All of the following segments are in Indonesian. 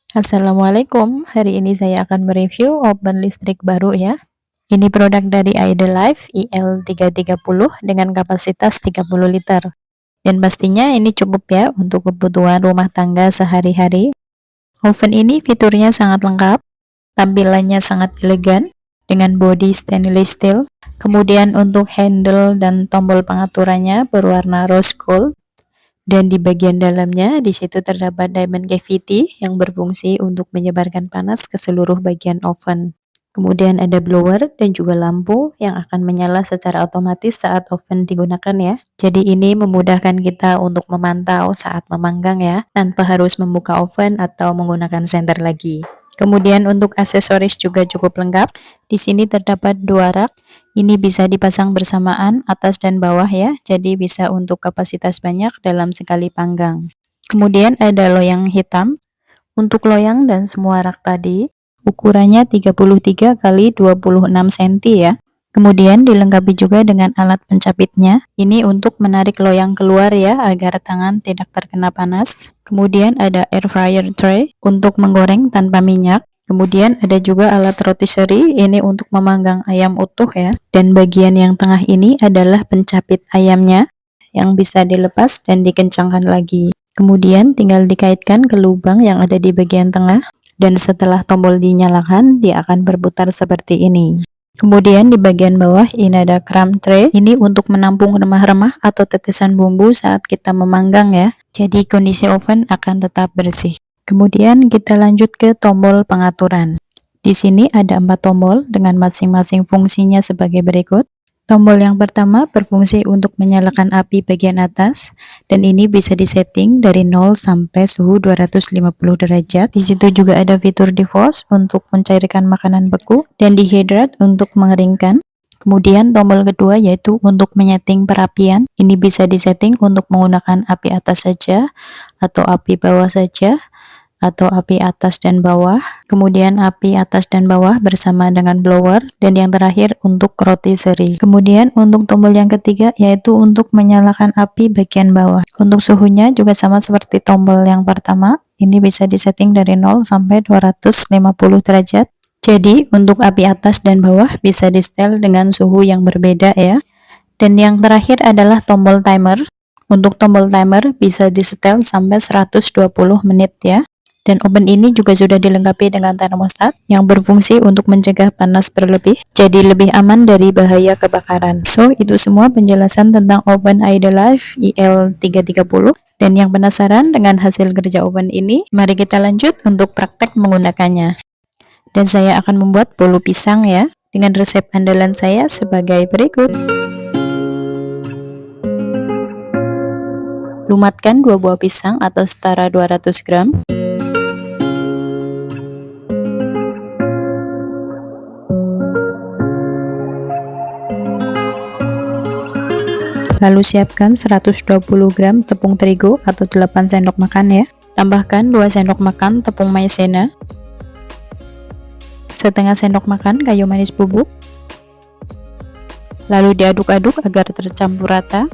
Assalamualaikum, hari ini saya akan mereview oven listrik baru ya. Ini produk dari Idolife IL330 dengan kapasitas 30 liter. Dan pastinya ini cukup ya untuk kebutuhan rumah tangga sehari-hari. Oven ini fiturnya sangat lengkap, tampilannya sangat elegan dengan bodi stainless steel. Kemudian untuk handle dan tombol pengaturannya berwarna rose gold. Dan di bagian dalamnya, di situ terdapat diamond cavity yang berfungsi untuk menyebarkan panas ke seluruh bagian oven. Kemudian ada blower dan juga lampu yang akan menyala secara otomatis saat oven digunakan ya. Jadi ini memudahkan kita untuk memantau saat memanggang ya, tanpa harus membuka oven atau menggunakan senter lagi. Kemudian untuk aksesoris juga cukup lengkap. Di sini terdapat dua rak. Ini bisa dipasang bersamaan atas dan bawah ya, jadi bisa untuk kapasitas banyak dalam sekali panggang. Kemudian ada loyang hitam. Untuk loyang dan semua rak tadi, ukurannya 33 x 26 cm ya. Kemudian dilengkapi juga dengan alat pencapitnya. Ini untuk menarik loyang keluar ya, agar tangan tidak terkena panas. Kemudian ada air fryer tray untuk menggoreng tanpa minyak. Kemudian ada juga alat rotisserie, ini untuk memanggang ayam utuh ya. Dan bagian yang tengah ini adalah pencapit ayamnya yang bisa dilepas dan dikencangkan lagi. Kemudian tinggal dikaitkan ke lubang yang ada di bagian tengah. Dan setelah tombol dinyalakan, dia akan berputar seperti ini. Kemudian di bagian bawah ini ada crumb tray, ini untuk menampung remah-remah atau tetesan bumbu saat kita memanggang ya. Jadi kondisi oven akan tetap bersih. Kemudian kita lanjut ke tombol pengaturan. Di sini ada 4 tombol dengan masing-masing fungsinya sebagai berikut. Tombol yang pertama berfungsi untuk menyalakan api bagian atas, dan ini bisa disetting dari 0 sampai suhu 250 derajat. Di situ juga ada fitur defrost untuk mencairkan makanan beku dan dehydrate untuk mengeringkan. Kemudian tombol kedua yaitu untuk menyeting perapian. Ini bisa disetting untuk menggunakan api atas saja atau api bawah saja, atau api atas dan bawah, kemudian api atas dan bawah bersama dengan blower, dan yang terakhir untuk rotisserie. Kemudian untuk tombol yang ketiga yaitu untuk menyalakan api bagian bawah. Untuk suhunya juga sama seperti tombol yang pertama, ini bisa disetting dari 0 sampai 250 derajat. Jadi untuk api atas dan bawah bisa di setel dengan suhu yang berbeda ya. Dan yang terakhir adalah tombol timer. Untuk tombol timer bisa disetel sampai 120 menit ya. Dan oven ini juga sudah dilengkapi dengan termostat yang berfungsi untuk mencegah panas berlebih, jadi lebih aman dari bahaya kebakaran. So, itu semua penjelasan tentang oven Idolife IL330. Dan yang penasaran dengan hasil kerja oven ini, mari kita lanjut untuk praktek menggunakannya. Dan saya akan membuat bolu pisang ya, dengan resep andalan saya sebagai berikut. Lumatkan 2 buah pisang atau setara 200 gram. Lalu siapkan 120 gram tepung terigu atau 8 sendok makan ya. Tambahkan 2 sendok makan tepung maizena, setengah sendok makan kayu manis bubuk. Lalu diaduk-aduk agar tercampur rata.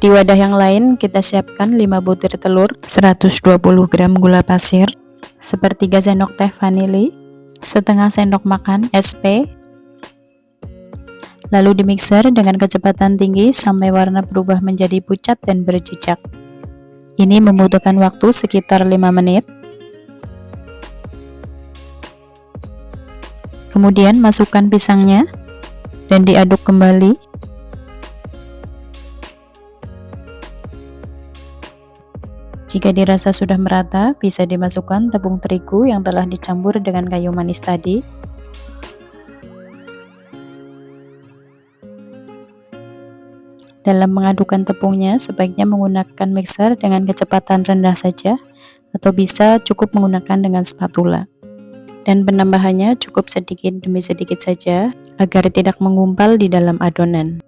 Di wadah yang lain kita siapkan 5 butir telur, 120 gram gula pasir, sepertiga sendok teh vanili, setengah sendok makan SP. Lalu dimixer dengan kecepatan tinggi sampai warna berubah menjadi pucat dan berjejak. Ini membutuhkan waktu sekitar 5 menit. Kemudian masukkan pisangnya dan diaduk kembali. Jika dirasa sudah merata, bisa dimasukkan tepung terigu yang telah dicampur dengan kayu manis tadi. Dalam mengadukkan tepungnya, sebaiknya menggunakan mixer dengan kecepatan rendah saja, atau bisa cukup menggunakan dengan spatula. Dan penambahannya cukup sedikit demi sedikit saja, agar tidak menggumpal di dalam adonan.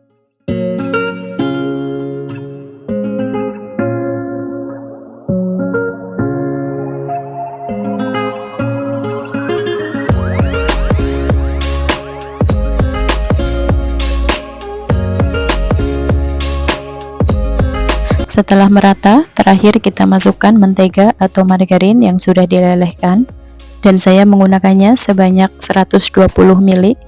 Setelah merata, terakhir kita masukkan mentega atau margarin yang sudah dilelehkan, dan saya menggunakannya sebanyak 120 ml.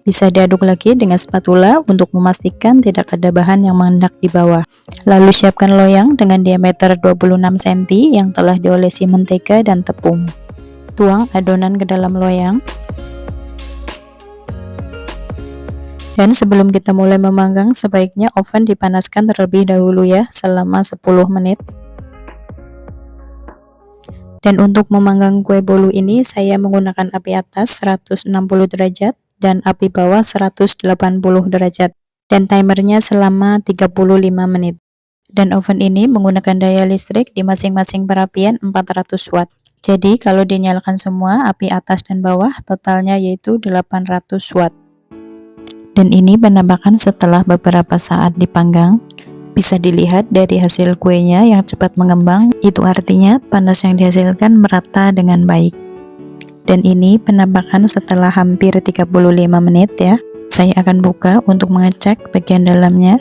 Bisa diaduk lagi dengan spatula untuk memastikan tidak ada bahan yang mengendap di bawah. Lalu siapkan loyang dengan diameter 26 cm yang telah diolesi mentega dan tepung. Tuang adonan ke dalam loyang. Dan sebelum kita mulai memanggang, sebaiknya oven dipanaskan terlebih dahulu ya, selama 10 menit. Dan untuk memanggang kue bolu ini, saya menggunakan api atas 160 derajat dan api bawah 180 derajat, dan timernya selama 35 menit. Dan oven ini menggunakan daya listrik di masing-masing perapian 400 watt. Jadi kalau dinyalakan semua, api atas dan bawah, totalnya yaitu 800 watt. Dan ini penampakan setelah beberapa saat dipanggang. Bisa dilihat dari hasil kuenya yang cepat mengembang, itu artinya panas yang dihasilkan merata dengan baik. Dan ini penampakan setelah hampir 35 menit ya. Saya akan buka untuk mengecek bagian dalamnya.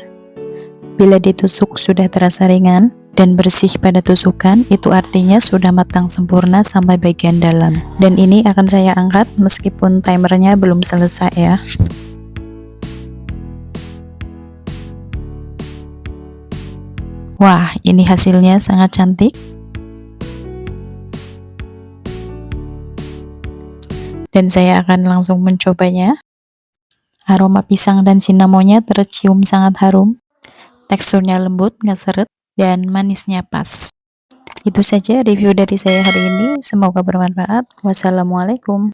Bila ditusuk sudah terasa ringan dan bersih pada tusukan, itu artinya sudah matang sempurna sampai bagian dalam. Dan ini akan saya angkat meskipun timernya belum selesai ya. Wah, ini hasilnya sangat cantik. Dan saya akan langsung mencobanya. Aroma pisang dan sinamonnya tercium sangat harum. Teksturnya lembut, nggak seret, dan manisnya pas. Itu saja review dari saya hari ini. Semoga bermanfaat. Wassalamualaikum.